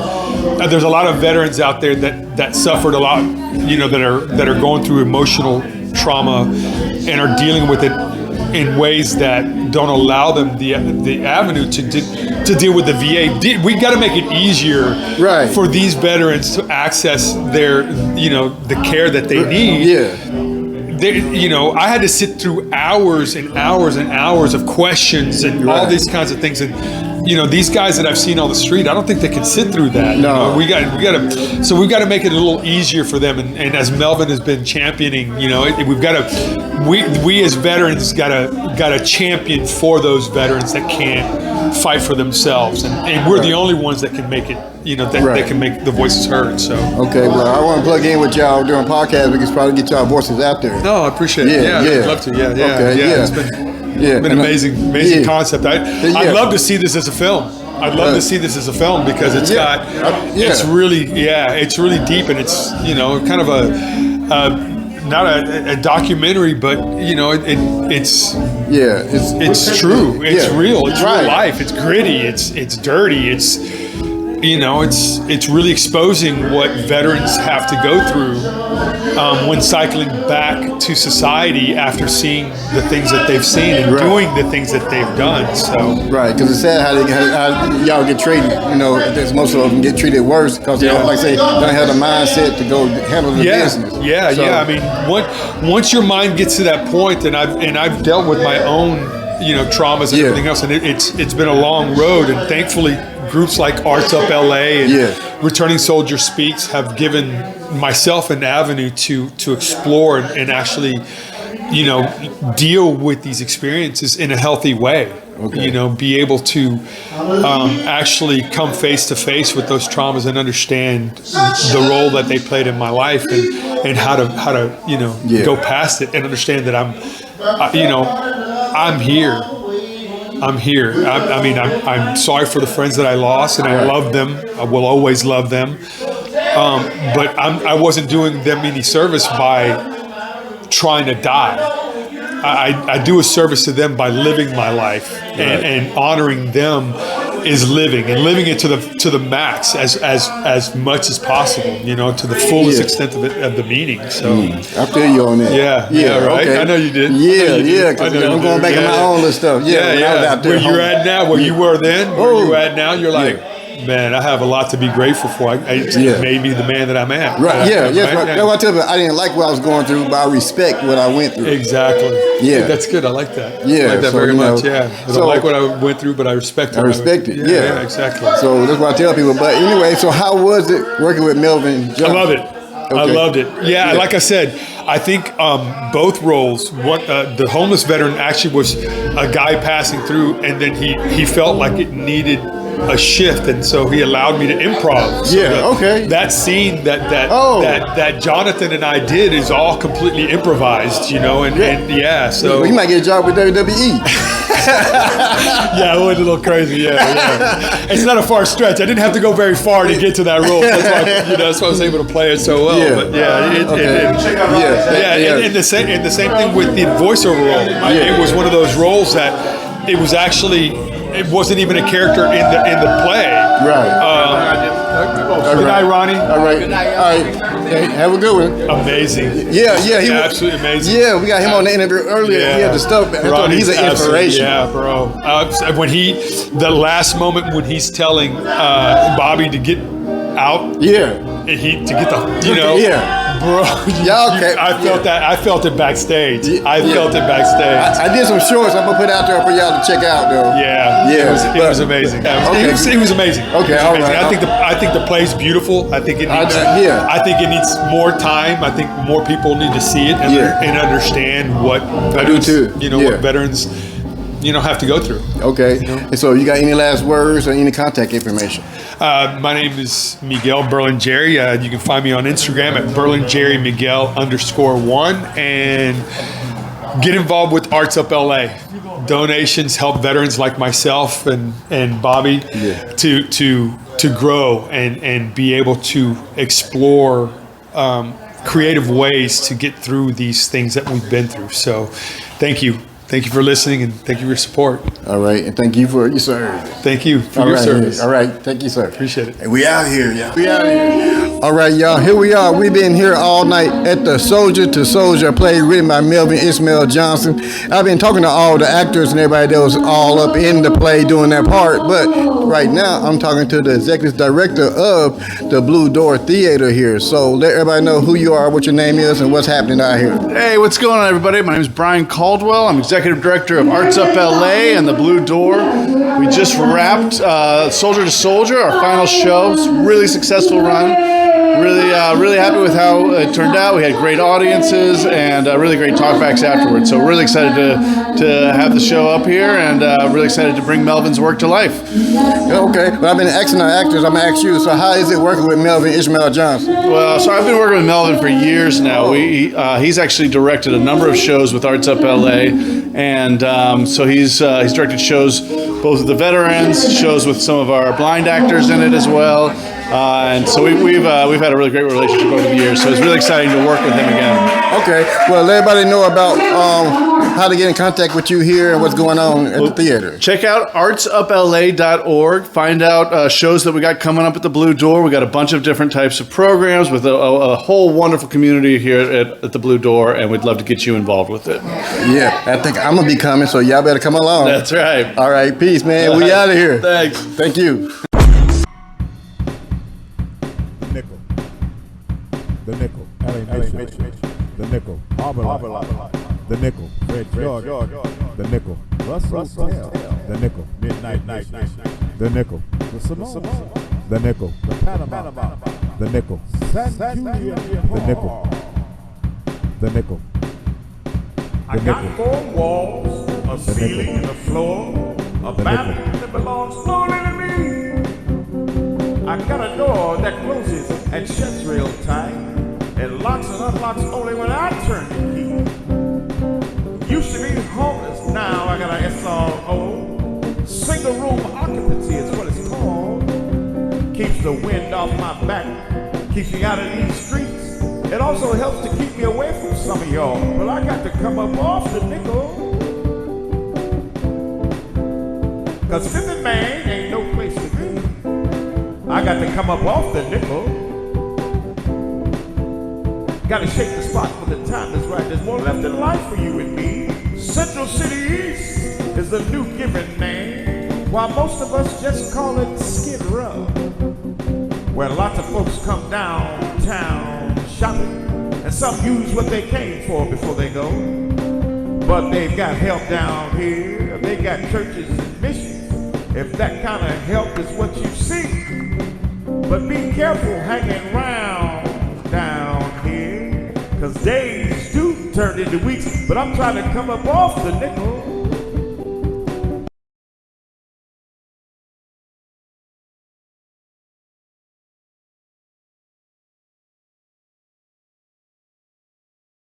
there's a lot of veterans out there that suffered a lot, that are going through emotional trauma and are dealing with it in ways that don't allow them the avenue to deal with the VA. We got to make it easier for these veterans to access their, the care that they need. Yeah. I had to sit through hours and hours and hours of questions and all these kinds of things. And, these guys that I've seen on the street, I don't think they can sit through that. No. We've got to make it a little easier for them. And as Melvin has been championing, we've got to, we as veterans got to champion for those veterans that can't fight for themselves. And we're the only ones that can make it, that can make the voices heard. So. Okay, well, I want to plug in with y'all during podcast. We can probably get y'all voices out there. No, I appreciate it. Yeah, I'd love to. It's been amazing concept. I'd love to see this as a film. I'd love to see this as a film because it's it's really deep, and it's kind of not a documentary, but it's true. It's real. It's real life. It's gritty. It's dirty. It's really exposing what veterans have to go through when cycling back to society after seeing the things that they've seen and doing the things that they've done. So because it's sad how y'all get treated. Most of them get treated worse because they don't, like I say, don't have the mindset to go handle the business. I mean, once your mind gets to that point, and I've dealt with my own traumas and everything else, and it's been a long road, and thankfully groups like Arts Up LA and Returning Soldier Speaks have given myself an avenue to explore and actually deal with these experiences in a healthy way. Be able to actually come face to face with those traumas and understand the role that they played in my life and how to go past it and understand that I'm here. I'm here. I'm sorry for the friends that I lost, and I love them. I will always love them. But I wasn't doing them any service by trying to die. I do a service to them by living my life, and honoring them is living it to the max as much as possible, to the fullest extent of the meaning. So I feel you on that. Yeah, right. Okay. I know you did. Because I'm going back in my own little stuff. Where you're at now, where you were then, where you at now, you're like, man, I have a lot to be grateful for. It made me the man that I'm at. Right. That's what I tell you. I didn't like what I was going through, but I respect what I went through. Exactly. Yeah. That's good. I like that. Yeah. I like that very much. Yeah. I don't like what I went through, but I respect it. I respect it. Yeah. Exactly. So that's what I tell people. But anyway, so how was it working with Melvin Johnson? I love it. Okay. I loved it. Yeah, like I said, I think both roles. The homeless veteran actually was a guy passing through, and then he felt like it needed a shift, and so he allowed me to improv. So that scene that Jonathan and I did is all completely improvised, so you might get a job with WWE. Yeah, I went a little crazy. Yeah. It's not a far stretch. I didn't have to go very far to get to that role. That's why I was able to play it so well. But and the same thing with the voiceover role. It was one of those roles that it was actually. It wasn't even a character in the play. Right. Good night, Ronnie. All right. Hey, have a good one. Amazing. He absolutely amazing. Yeah, we got him on the interview earlier. Yeah. He had the stuff. He's an inspiration. Yeah, bro. When the last moment when he's telling Bobby to get out. Yeah. To get the, bro. I felt it backstage. I felt it backstage. I did some shorts. I'm gonna put out there for y'all to check out, though. It was amazing. It was amazing. Okay, all right. I think the play's beautiful. I think it needs. I think it needs more time. I think more people need to see it and understand what veterans. I do too. What veterans. Have to go through. Okay. And so you got any last words or any contact information? My name is Miguel Berlingeri. You can find me on Instagram at BerlingeriMiguel_1 and get involved with Arts Up LA. Donations help veterans like myself and Bobby to grow and be able to explore creative ways to get through these things that we've been through. So thank you. Thank you for listening, and thank you for your support. All right, and thank you for your service. Thank you for your service. All right, thank you, sir. Appreciate it. Hey, we out here, yeah. We out here. All right, y'all, here we are. We've been here all night at the Soldier to Soldier play written by Melvin Ishmael Johnson. I've been talking to all the actors and everybody that was all up in the play doing their part, but right now I'm talking to the executive director of the Blue Door Theater here. So let everybody know who you are, what your name is, and what's happening out here. Hey, what's going on, everybody? My name is Brian Caldwell. I'm executive director of Arts Up LA and the Blue Door. We just wrapped Soldier to Soldier, our final show. It's a really successful run. Really happy with how it turned out. We had great audiences and really great talkbacks afterwards. So we're really excited to have the show up here and really excited to bring Melvin's work to life. Okay, well, I've been asking our actors. I'm going to ask you, so how is it working with Melvin Ishmael Johnson? Well, so I've been working with Melvin for years now. He's actually directed a number of shows with Arts Up LA, and so he's directed shows both with the veterans, shows with some of our blind actors in it as well. And so we've had a really great relationship over the years. So it's really exciting to work with him again. Okay. Well, let everybody know about how to get in contact with you here and what's going on at the theater. Check out artsupla.org. Find out shows that we got coming up at the Blue Door. We got a bunch of different types of programs with a whole wonderful community here at the Blue Door, and we'd love to get you involved with it. Yeah, I think I'm going to be coming, so y'all better come along. That's right. All right, peace, man. We out of here. Thanks. Thank you. The nickel, the nickel, Harbor, the nickel, Fred George, the nickel, Russell, the nickel, Midnight Night, the nickel, the Sonoma, the nickel, the Panama, the nickel, San Julian, the nickel, the nickel. I got 4 walls, a ceiling, and a floor, a balcony that belongs only to me. I got a door that closes and shuts real tight. It locks and unlocks only when I turn the key. Used to be homeless, now I got a SRO. Single room occupancy is what it's called. Keeps the wind off my back, keeps me out of these streets. It also helps to keep me away from some of y'all. But I got to come up off the nickel. Cause Fifth and Main ain't no place to be. I got to come up off the nickel. Gotta shake the spot when the time is right. There's more left in life for you and me. Central City East is the new given name, while most of us just call it Skid Row, where lots of folks come downtown shopping, and some use what they came for before they go. But they've got help down here. They got churches and missions, if that kind of help is what you seek. But be careful hanging around down here, cause days do turn into weeks. But I'm trying to come up off the nickel.